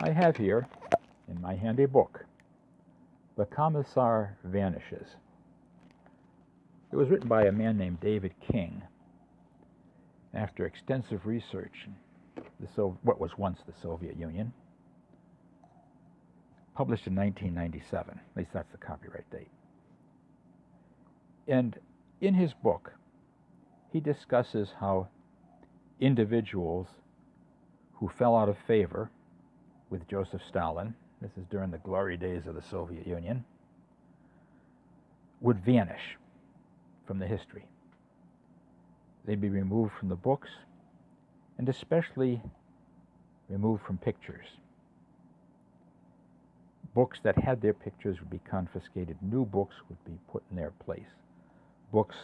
I have here in my hand a book, The Commissar Vanishes. It was written by a man named David King after extensive research in what was once the Soviet Union, published in 1997. At least that's the copyright date. And in his book, he discusses how individuals who fell out of favor with Joseph Stalin, this is during the glory days of the Soviet Union, would vanish from the history. They'd be removed from the books, and especially removed from pictures. Books that had their pictures would be confiscated. New books would be put in their place. Books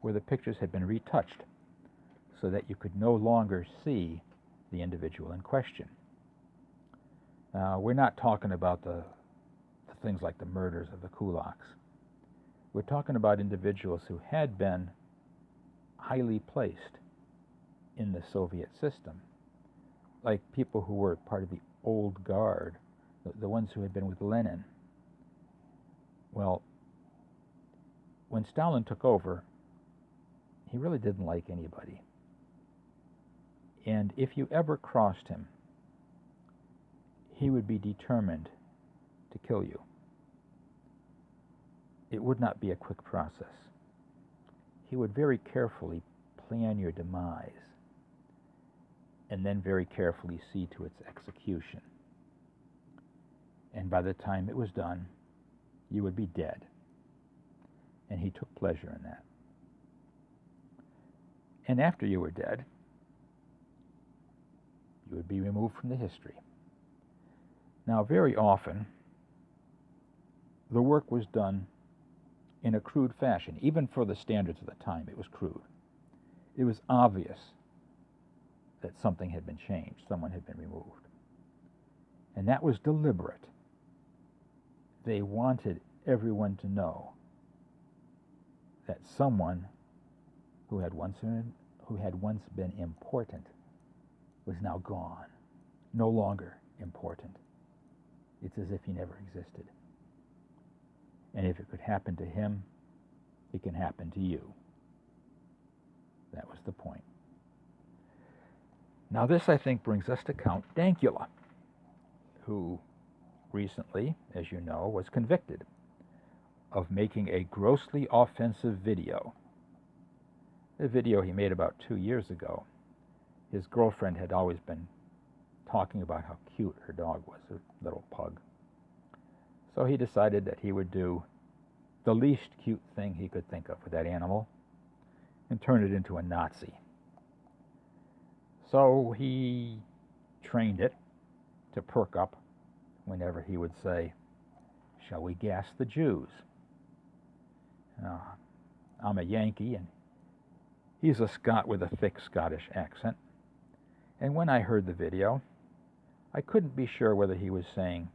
where the pictures had been retouched so that you could no longer see the individual in question. Now, we're not talking about the things like the murders of the kulaks. We're talking about individuals who had been highly placed in the Soviet system, like people who were part of the old guard, the ones who had been with Lenin. Well, when Stalin took over, he really didn't like anybody. And if you ever crossed him, he would be determined to kill you. It would not be a quick process. He would very carefully plan your demise and then very carefully see to its execution. And by the time it was done, you would be dead. And he took pleasure in that. And after you were dead, you would be removed from the history. Now, very often, the work was done in a crude fashion. Even for the standards of the time, it was crude. It was obvious that something had been changed, someone had been removed. And that was deliberate. They wanted everyone to know that someone who had once been important was now gone, no longer important. It's as if he never existed. And if it could happen to him, it can happen to you. That was the point. Now this, I think, brings us to Count Dankula, who recently, as you know, was convicted of making a grossly offensive video. A video he made about 2 years ago. His girlfriend had always been talking about how cute her dog was, a little pug. So he decided that he would do the least cute thing he could think of with that animal and turn it into a Nazi. So he trained it to perk up whenever he would say, "Shall we gas the Jews?" I'm a Yankee, and he's a Scot with a thick Scottish accent. And when I heard the video, I couldn't be sure whether he was saying,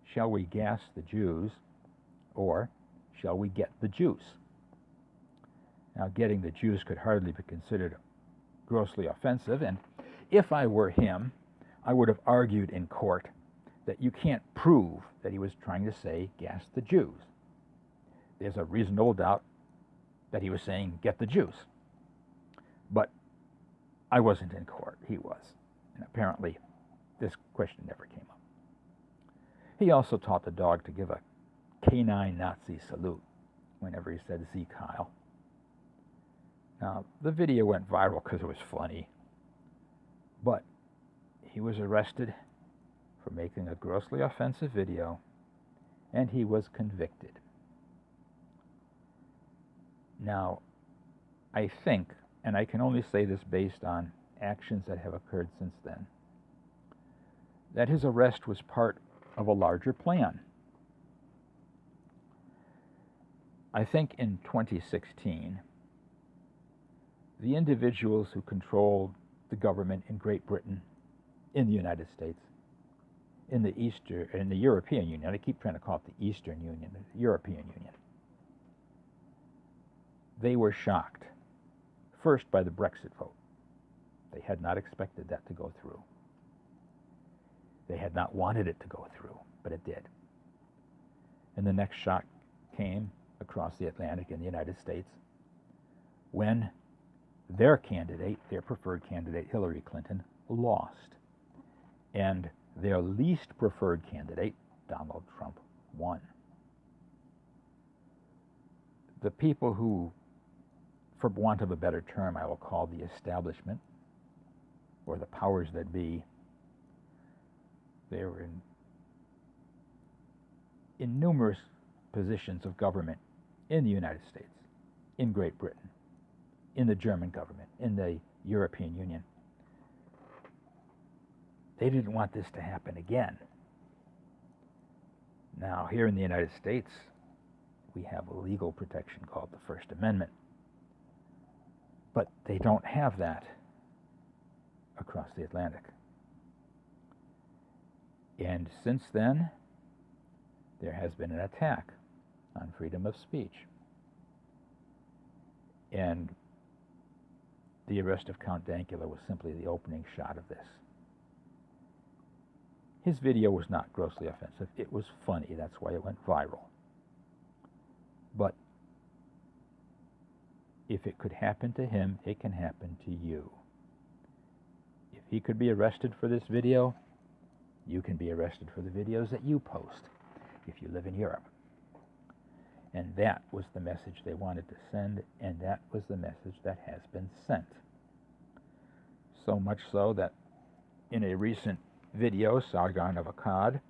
"Shall we gas the Jews?" or "Shall we get the juice?" Now, getting the Jews could hardly be considered grossly offensive, and if I were him, I would have argued in court that you can't prove that he was trying to say gas the Jews. There's a reasonable doubt that he was saying get the Jews. But I wasn't in court, he was. And apparently this question never came up. He also taught the dog to give a canine Nazi salute whenever he said "Sieg Heil." Now, the video went viral because it was funny, but he was arrested for making a grossly offensive video, and he was convicted. Now, I think, and I can only say this based on actions that have occurred since then, that his arrest was part of a larger plan. I think in 2016, the individuals who controlled the government in Great Britain, in the United States, in the European Union, I keep trying to call it the Eastern Union, the European Union, they were shocked, first by the Brexit vote. They had not expected that to go through. They had not wanted it to go through, but it did. And the next shock came across the Atlantic in the United States when their candidate, their preferred candidate, Hillary Clinton, lost. And their least preferred candidate, Donald Trump, won. The people who, for want of a better term, I will call the establishment, or the powers that be, they were in numerous positions of government in the United States, in Great Britain, in the German government, in the European Union. They didn't want this to happen again. Now, here in the United States, we have a legal protection called the First Amendment. But they don't have that across the Atlantic. And since then, there has been an attack on freedom of speech. And the arrest of Count Dankula was simply the opening shot of this. His video was not grossly offensive. It was funny. That's why it went viral. But if it could happen to him, it can happen to you. If he could be arrested for this video, you can be arrested for the videos that you post if you live in Europe. And that was the message they wanted to send, and that was the message that has been sent. So much so that in a recent video, Sargon of Akkad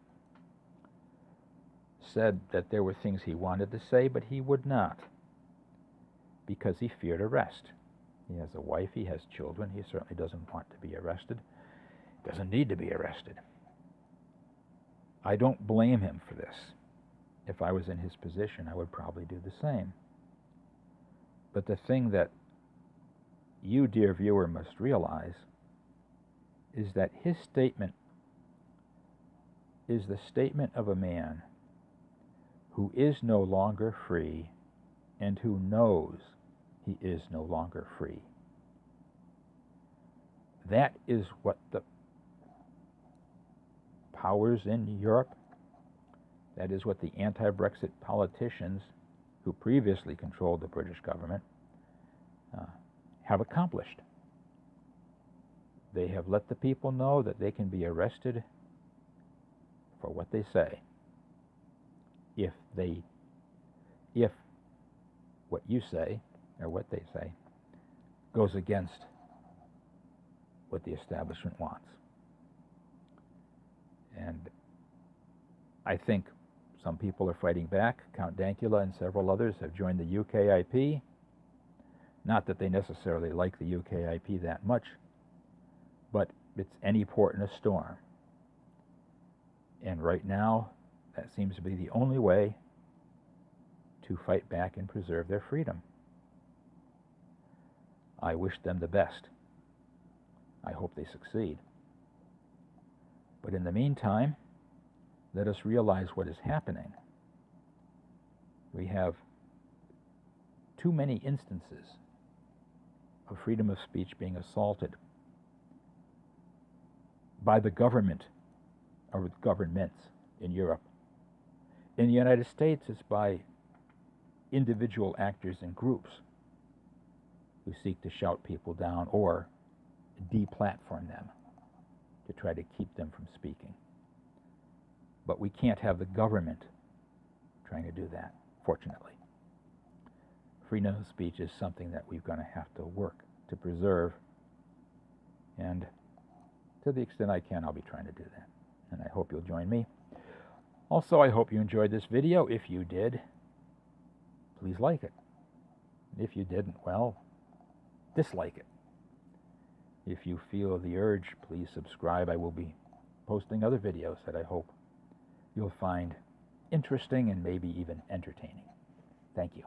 said that there were things he wanted to say, but he would not, because he feared arrest. He has a wife, he has children, he certainly doesn't want to be arrested, doesn't need to be arrested. I don't blame him for this. If I was in his position, I would probably do the same. But the thing that you, dear viewer, must realize is that his statement is the statement of a man who is no longer free and who knows he is no longer free. That is what the powers in Europe, that is what the anti-Brexit politicians who previously controlled the British government have accomplished. They have let the people know that they can be arrested for what they say if what you say or what they say goes against what the establishment wants. And I think some people are fighting back. Count Dankula and several others have joined the UKIP. Not that they necessarily like the UKIP that much, but it's any port in a storm. And right now, that seems to be the only way to fight back and preserve their freedom. I wish them the best. I hope they succeed. But in the meantime, let us realize what is happening. We have too many instances of freedom of speech being assaulted by the government or governments in Europe. In the United States, it's by individual actors and groups who seek to shout people down or deplatform them to try to keep them from speaking. But we can't have the government trying to do that, fortunately. Freedom of speech is something that we're going to have to work to preserve, and to the extent I can, I'll be trying to do that. And I hope you'll join me. Also, I hope you enjoyed this video. If you did, please like it. If you didn't, well, dislike it. If you feel the urge, please subscribe. I will be posting other videos that I hope you'll find interesting and maybe even entertaining. Thank you.